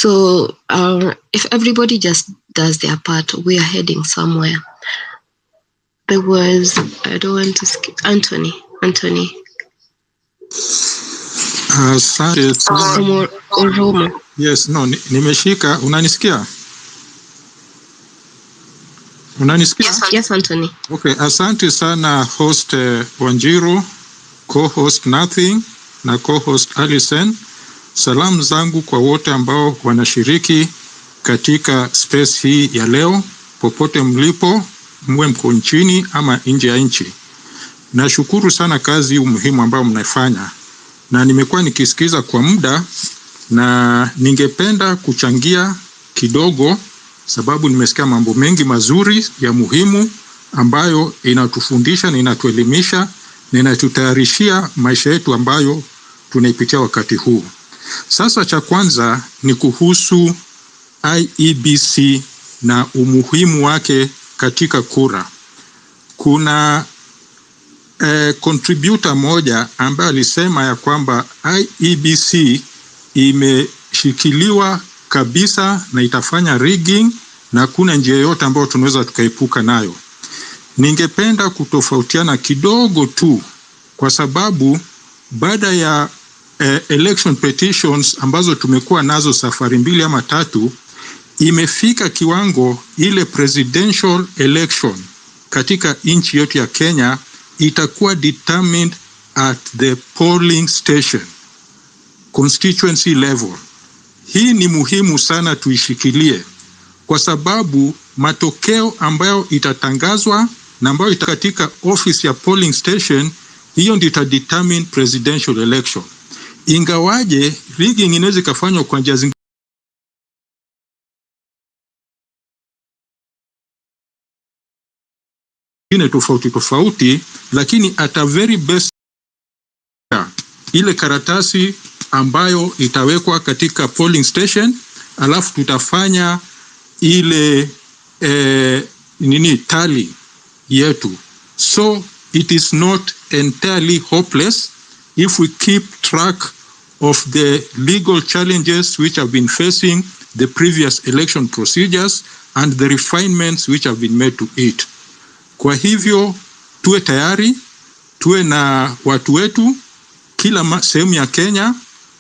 So if everybody just does their part, we are heading somewhere. There was, I don't want to skip, Anthony. Asante sana. Oromo. Yes, no, nimeshika. Unanisikia? Unanisikia? Yes, Anthony. Okay, asante sana host Wanjiru, co-host Nothing na co-host Alison. Salamu zangu kwa wote ambao wanashiriki katika space hii ya leo, popote mlipo, mwe mko nchini ama nje ya nchi. Nashukuru sana kazi muhimu ambayo mnaifanya. Na nimekuwa nikisikiza kwa muda na ningependa kuchangia kidogo sababu nimesikia mambo mengi mazuri ya muhimu ambayo inatufundisha na inatuelimisha na inatutayarishia maisha yetu ambayo tunaipitia wakati huu. Sasa cha kwanza ni kuhusu IEBC na umuhimu wake katika kura. Kuna contributor moja ambaye alisema ya kwamba IEBC imeshikiliwa kabisa na itafanya rigging na kuna njia yote ambayo tunaweza tukaepuka nayo. Ningependa kutofautiana kidogo tu kwa sababu baada ya election petitions ambazo tumekuwa nazo safari 2 ama 3, imefika kiwango ile presidential election katika nchi yote ya Kenya itakuwa determined at the polling station, constituency level. Hii ni muhimu sana tuishikilie kwa sababu matokeo ambayo itatangazwa na ambayo katika office ya polling station, hiyo ndio itadetermine presidential election. Ingawaje rigging inaweza kufanywa kwa njia zingine tofauti, lakini at a very best ile karatasi ambayo itawekwa katika polling station, alafu tutafanya ile tally yetu. So it is not entirely hopeless if we keep track of the legal challenges which have been facing the previous election procedures and the refinements which have been made to it. Kwa hivyo tuwe tayari, tuwe na watu wetu kila sehemu ya Kenya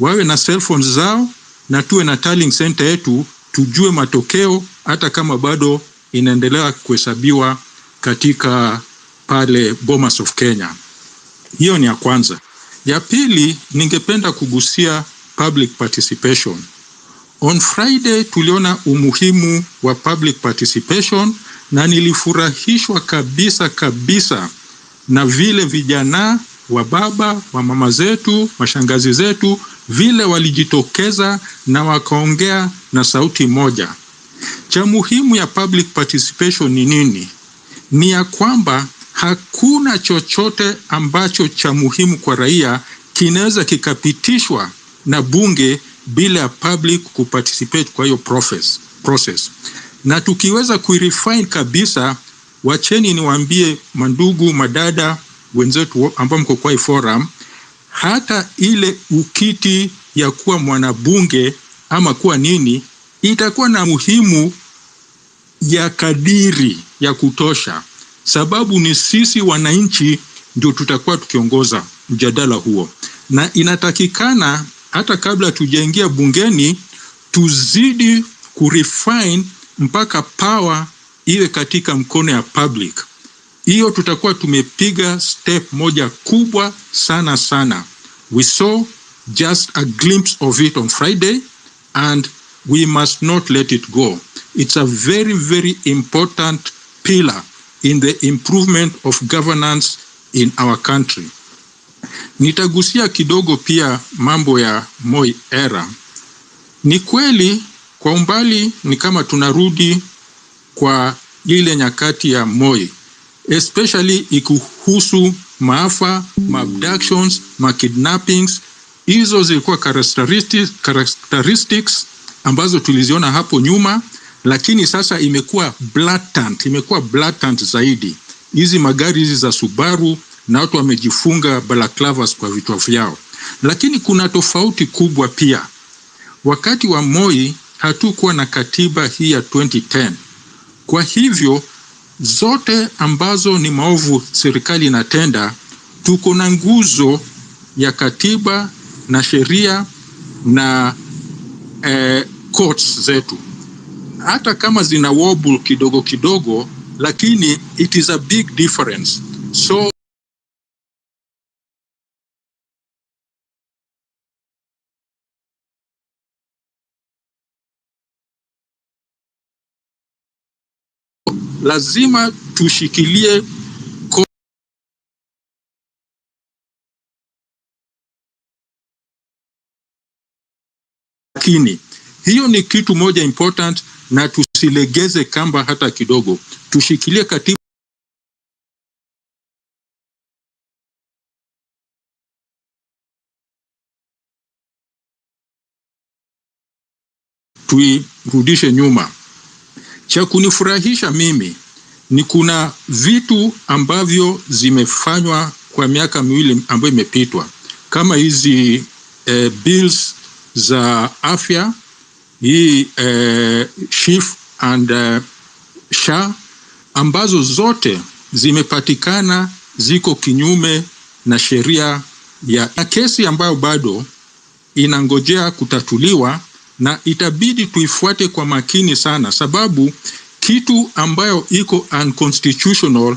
wawe na cell phones zao na tuwe na tallying center yetu, tujue matokeo hata kama bado inaendelea kuhesabiwa katika pale Bomas of Kenya. Hiyo ni ya kwanza. Ya pili, ningependa kugusia public participation. On Friday tuliona umuhimu wa public participation na nilifurahishwa kabisa na vile vijana wa baba wa mama zetu, mashangazi zetu vile walijitokeza na wakaongea na sauti moja. Cha muhimu ya public participation ni nini? Ni ya kwamba hakuna chochote ambacho cha muhimu kwa raia kinaweza kikapitishwa na bunge bila ya public kuparticipate kwa hiyo process. Na tukiweza kuirefine kabisa, wacheni niwaambie mandugu, madada, wenzetu ambao mko kwa forum, hata ile ukiti ya kuwa mwanabunge ama kuwa nini, itakuwa na muhimu ya kadiri ya kutosha. Sababu ni sisi wananchi ndio tutakuwa tukiongoza mjadala huo. Na inatakikana hata kabla tujaingia bungeni, tuzidi kurefine mpaka power iwe katika mkono ya public. Hiyo tutakuwa tumepiga step moja kubwa sana. We saw just a glimpse of it on Friday and we must not let it go. It's a very important pillar in the improvement of governance in our country. Nitagusia kidogo pia mambo ya Moi era. Ni kweli kwa umbali ni kama tunarudi kwa ile nyakati ya Moi, especially ikuhusu maafa, abductions, kidnappings. Hizo zilikuwa characteristics ambazo tuliziona hapo nyuma, lakini sasa imekuwa blatant zaidi. Hizi magari hizi za Subaru na watu wamejifunga balaclavas kwa vichwa vyao. Lakini kuna tofauti kubwa pia. Wakati wa Moi hatukuwa na katiba hii ya 2010. Kwa hivyo zote ambazo ni maovu serikali inatenda, tuko na nguzo ya katiba na sheria na courts zetu, hata kama zina wobble kidogo kidogo, lakini it is a big difference. So lazima tushikilie lakini hiyo ni kitu moja important, na tusilegeze kamba hata kidogo. Tushikilie katiba, tuirudishe nyuma. Cha kunifurahisha mimi ni kuna vitu ambavyo zimefanywa kwa miaka miwili ambayo imepitwa, kama hizi bills za afya, hii SHIF and SHA, ambazo zote zimepatikana ziko kinyume na sheria ya kesi ambayo bado inangojea kutatuliwa, na itabidi tuifuate kwa makini sana, sababu kitu ambayo iko unconstitutional,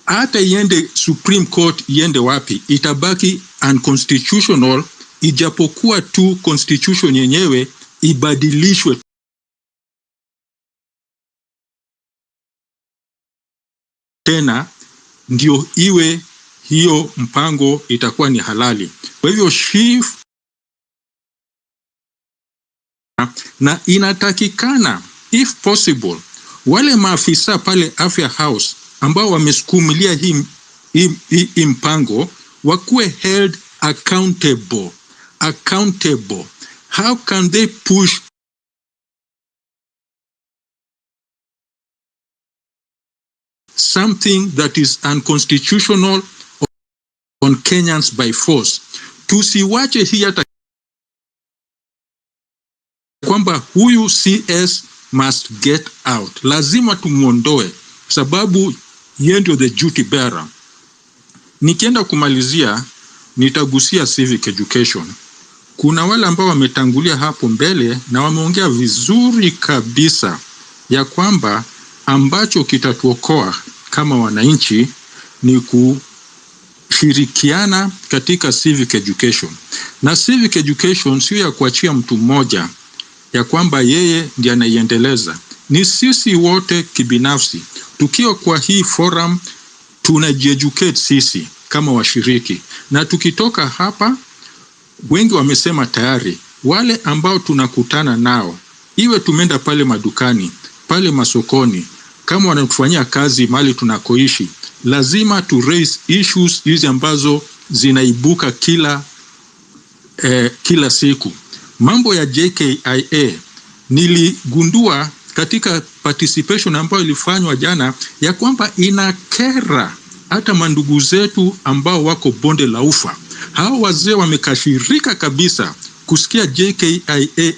hata iende Supreme Court, iende wapi, itabaki unconstitutional, ijapokuwa tu constitution yenyewe ibadilishwe tena ndio iwe hiyo mpango itakuwa ni halali. Kwa hivyo SHIF, na inatakikana if possible wale maafisa pale Afya House ambao wamesukumilia hii mpango wakuwe held accountable. How can they push something that is unconstitutional on Kenyans by force? Tusiwache hii hata kwamba huyu CS must get out, lazima tumuondoe, sababu yeye ndio the duty bearer. Nikienda kumalizia, nitagusia civic education. Kuna wale ambao wametangulia hapo mbele na wameongea vizuri kabisa ya kwamba ambacho kitatuokoa kama wananchi ni kushirikiana katika civic education. Na civic education sio ya kuachia mtu mmoja ya kwamba yeye ndiye anaiendeleza. Ni sisi wote kibinafsi. Tukiwa kwa hii forum tunaji-educate sisi kama washiriki. Na tukitoka hapa, wengi wamesema tayari, wale ambao tunakutana nao, iwe tumeenda pale madukani, pale masokoni, kama wanatufanyia kazi mahali tunakoishi, lazima tu raise issues hizi ambazo zinaibuka kila siku. Mambo ya JKIA niligundua katika participation ambayo ilifanywa jana ya kwamba inakera hata mandugu zetu ambao wako bonde la ufa. Hao wazee wamekashirika kabisa kusikia JKIA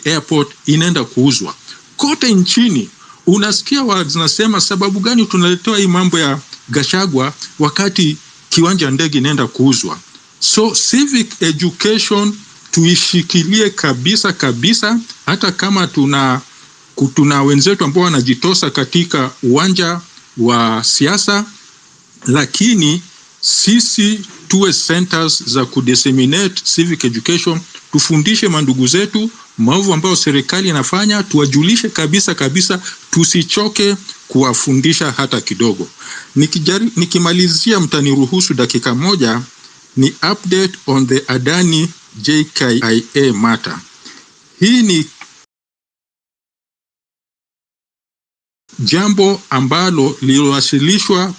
airport inaenda kuuzwa kote nchini. Unasikia wanasema sababu gani tunaletewa hii mambo ya Gachagua wakati kiwanja ndege inaenda kuuzwa? So civic education tuishikilie kabisa, hata kama tuna wenzetu ambao wanajitosa katika uwanja wa siasa, lakini sisi tuwe centers za kudisseminate civic education, tufundishe mandugu zetu maovu ambayo serikali inafanya, tuwajulishe kabisa, tusichoke kuwafundisha hata kidogo. Nikimalizia, mtaniruhusu dakika moja ni update on the Adani JKIA matter. Hii ni jambo ambalo liliwasilishwa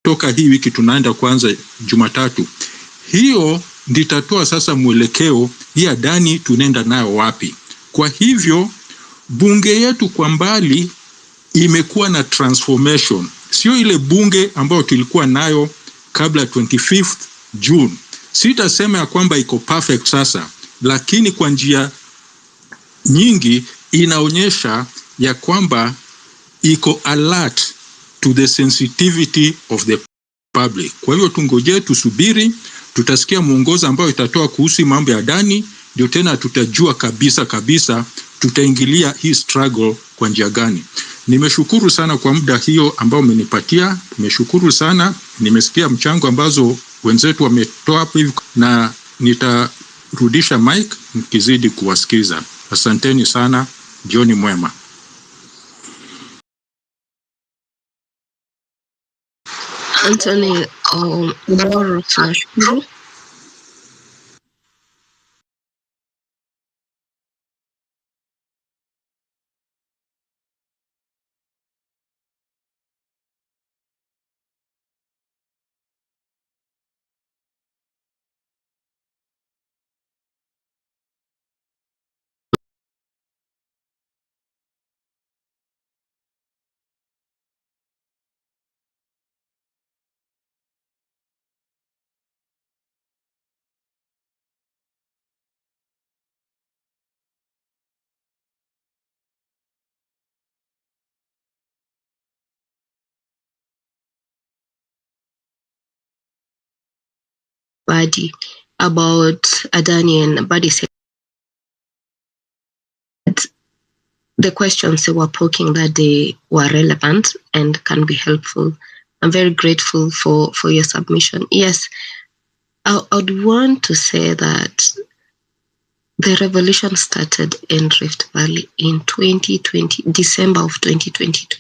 toka hii wiki tunaenda kuanza Jumatatu. Hiyo nditatoa sasa mwelekeo ya Adani tunaenda nayo wapi. Kwa hivyo bunge yetu kwa mbali imekuwa na transformation. Sio ile bunge ambayo tulikuwa nayo kabla 25th June. Sitasema ya kwamba iko perfect sasa, lakini kwa njia nyingi inaonyesha ya kwamba iko alert to the sensitivity of the public. Kwa hiyo tungoje, tusubiri, tutasikia mwongozo ambao itatoa kuhusu mambo ya Adani, ndio tena tutajua kabisa tutaingilia hii struggle kwa njia gani. Nimeshukuru sana kwa muda hiyo ambao umenipatia. Nimeshukuru sana, nimesikia mchango ambazo wenzetu wametoa hapo hivi, na nitarudisha mic nikizidi kuwasikiza. Asanteni sana, jioni mwema. Anthony, more tunashukuru. Badi about Adani, and Badi said the questions they were poking that day were relevant and can be helpful. I'm very grateful for your submission. Yes, I would want to say that the revolution started in Rift Valley in 2020, December of 2022.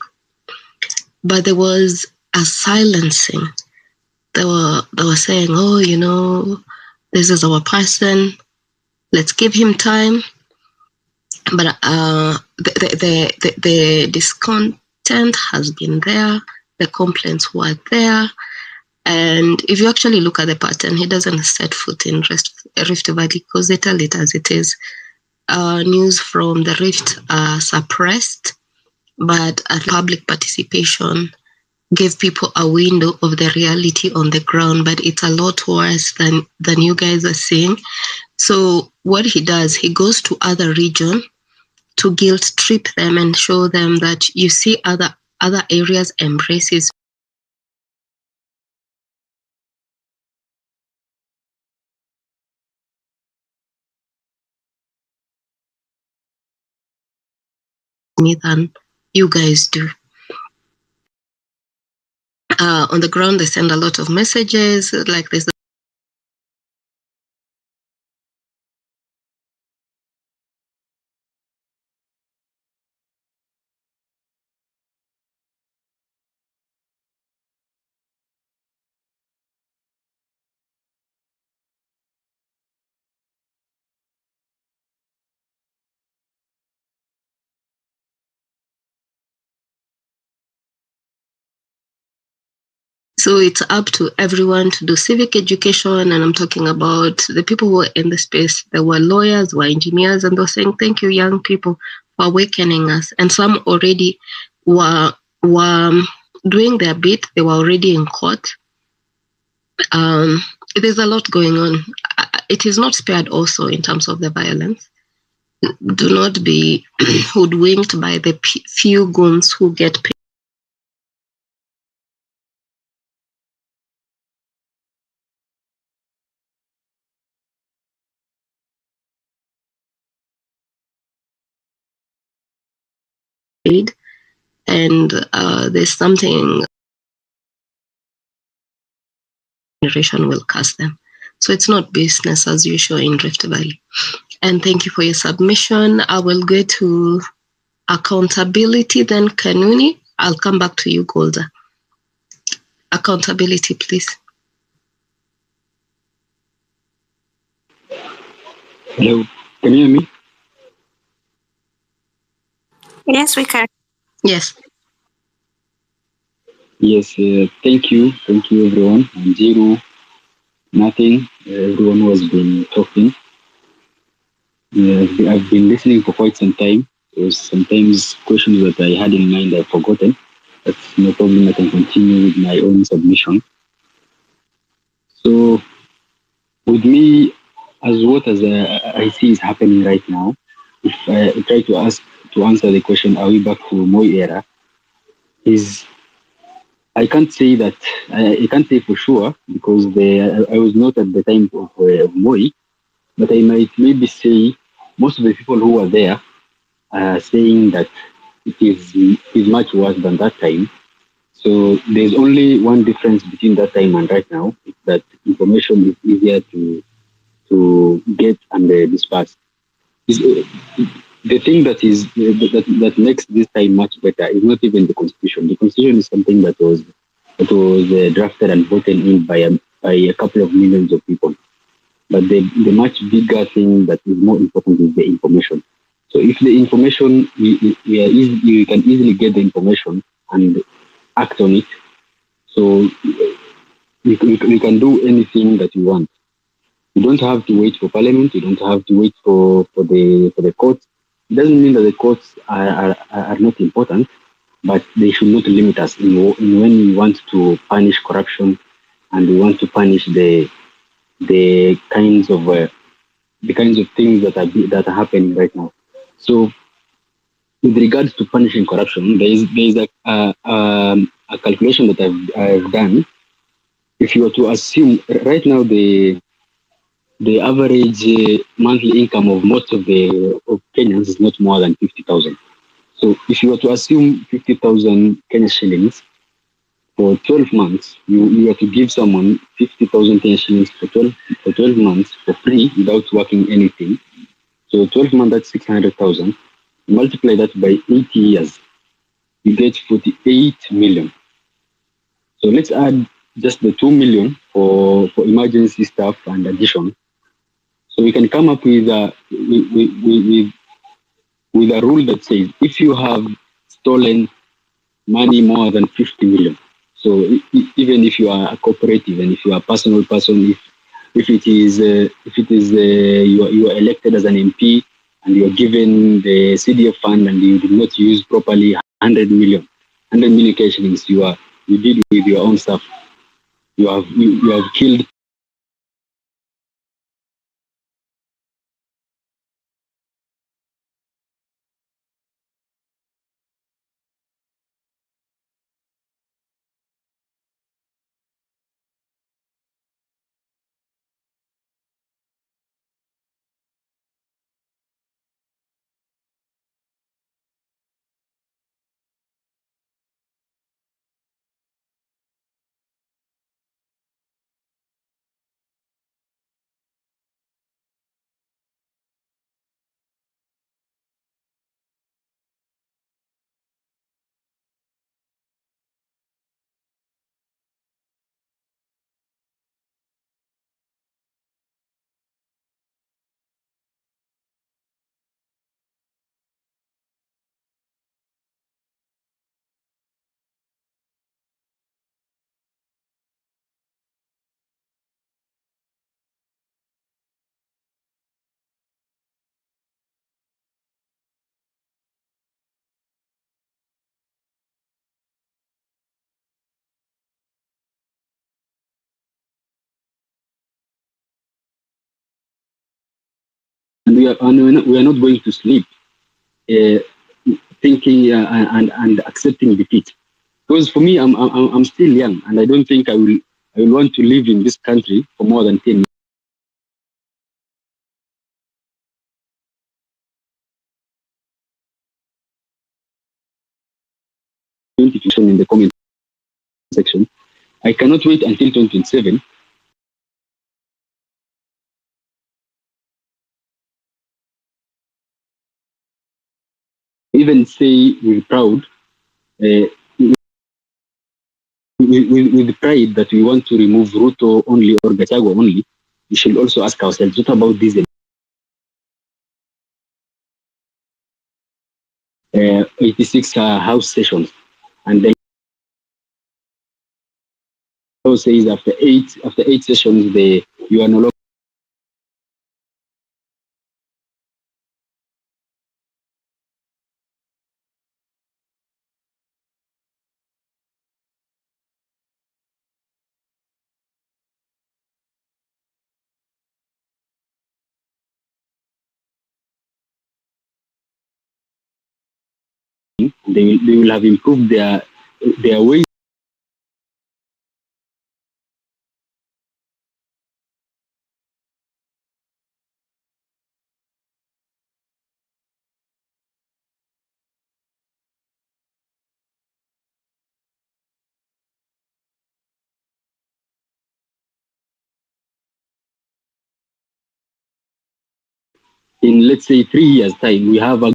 But there was a silencing. They were saying, oh, you know, this is our person, let's give him time. But the discontent has been there, the complaints were there, and if you actually look at the pattern, he doesn't set foot in Rift Valley because they tell it as it is. News from the Rift are suppressed, but public participation gave people a window of the reality on the ground, but it's a lot worse than you guys are seeing. So what he does, he goes to other regions to guilt trip them and show them that you see other areas embraces me than you guys do. On the ground, they send a lot of messages like this. So it's up to everyone to do civic education, and I'm talking about the people who are in the space. There were lawyers, were engineers, and they're saying, thank you, young people, for awakening us. And some already were doing their bit. They were already in court. There's a lot going on. It is not spared also in terms of the violence. Do not be hoodwinked by the few goons who get paid. And there's something generation will cast them. So it's not business as usual in Rift Valley. And thank you for your submission. I will go to accountability, then Kanuni. I'll come back to you, Golda. Accountability, please. Hello, can you hear me? Yes, we can. Yes. Yes, thank you everyone. And Zero, nothing. Everyone who has been talking. I've been listening for quite some time. There's sometimes questions that I had in mind I've forgotten. That's no problem. I can continue with my own submission. So, with me, as I see is happening right now, if I try to answer the question, are we back to Moi era? Is I can't say that I can't say for sure because I was not at the time of Moi, but I might maybe say most of the people who were there are saying that it is much worse than that time. So there's only one difference between that time and right now. It's that information is easier to get and disperse. Is the thing that makes this time much better is not even the constitution. The constitution is something that was drafted and voted in by a couple of millions of people. But the much bigger thing that is more important is the information. So if the information you can easily get the information and act on it, so you can do anything that you want. You don't have to wait for parliament. You don't have to wait for the courts. It doesn't mean that the courts are not important, but they should not limit us in when we want to punish corruption and we want to punish the kinds of uh, the kinds of things that are happening right now. So, with regards to punishing corruption, there is a calculation that I've done. If you were to assume right now the average monthly income of most of Kenyans is not more than 50,000. So if you were to assume 50,000 Kenya shillings for 12 months, you were to give someone 50,000 Kenya shillings for 12 months for free without working anything. So 12 months, that's 600,000. Multiply that by 80 years, you get 48 million. So let's add just the 2 million for emergency stuff and addition. So we can come up with a rule that says if you have stolen money more than 50 million, so even if you are a cooperative and if you are a personal person, if it is you are elected as an MP and you are given the CDF fund and you did not use properly 100 million cash shillings, you did with your own stuff. You have killed. And we are not going to sleep uh, thinking and accepting defeat. Because for me, I'm still young, and I don't think I will want to live in this country for more than 10 years. In the comment section, I cannot wait until 2027. Even say with proud, uh, with pride that we want to remove Ruto only or Gachagua only, we should also ask ourselves, what about these 86 House sessions? And then says after eight sessions, you are no longer. They will have improved their ways. In, let's say, 3 years' time, we have a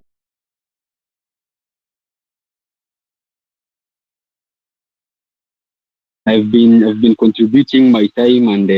I've been contributing my time and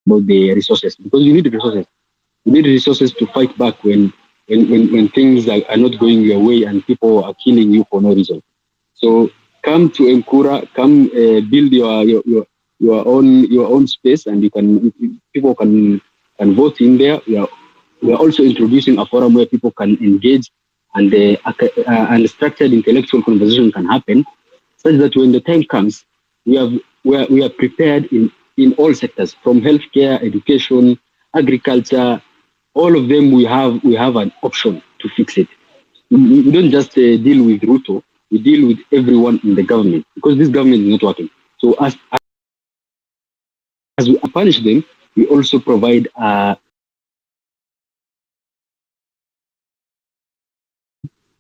about the resources, because you need resources. You need resources to fight back when things are not going your way and people are killing you for no reason. So come to Nkura, come build your own space, and people can vote in there. We are also introducing a forum where people can engage and structured intellectual conversation can happen, such that when the time comes, we are prepared in all sectors, from healthcare, education, agriculture, all of them. We have an option to fix it. We don't just deal with Ruto. We deal with everyone in the government, because this government is not working. So as we punish them, we also provide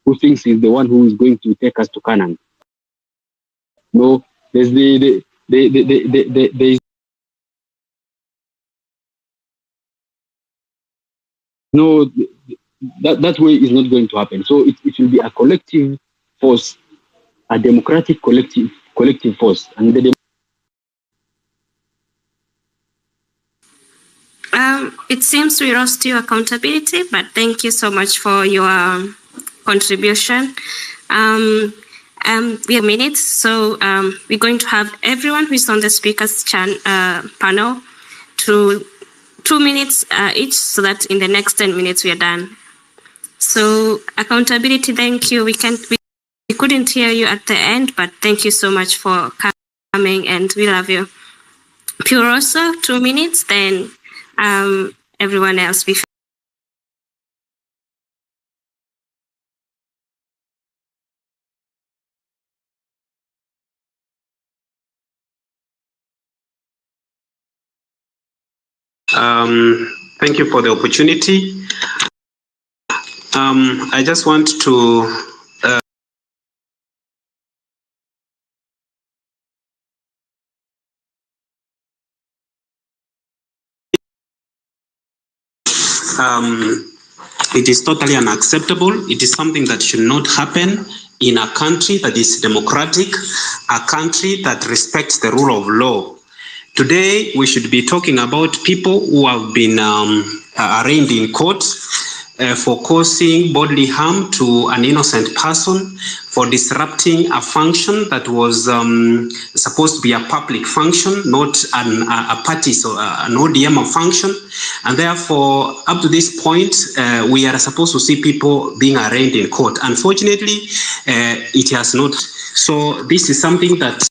who thinks is the one who is going to take us to Canaan. No, there's no, that way is not going to happen. So it will be a collective force, a democratic collective force, and it seems we lost your accountability, but thank you so much for your contribution. We have minutes, so we're going to have everyone who is on the speakers panel to 2 minutes each, so that in the next 10 minutes we are done. So accountability, thank you. We couldn't hear you at the end, but thank you so much for coming, and we love you. Purosa, 2 minutes, then everyone else. Thank you for the opportunity. I just want to it is totally unacceptable. It is something that should not happen in a country that is democratic, a country that respects the rule of law. Today, we should be talking about people who have been arraigned in court for causing bodily harm to an innocent person, for disrupting a function that was supposed to be a public function, not a party, so an ODM function. And therefore, up to this point, we are supposed to see people being arraigned in court. Unfortunately, it has not. So this is something that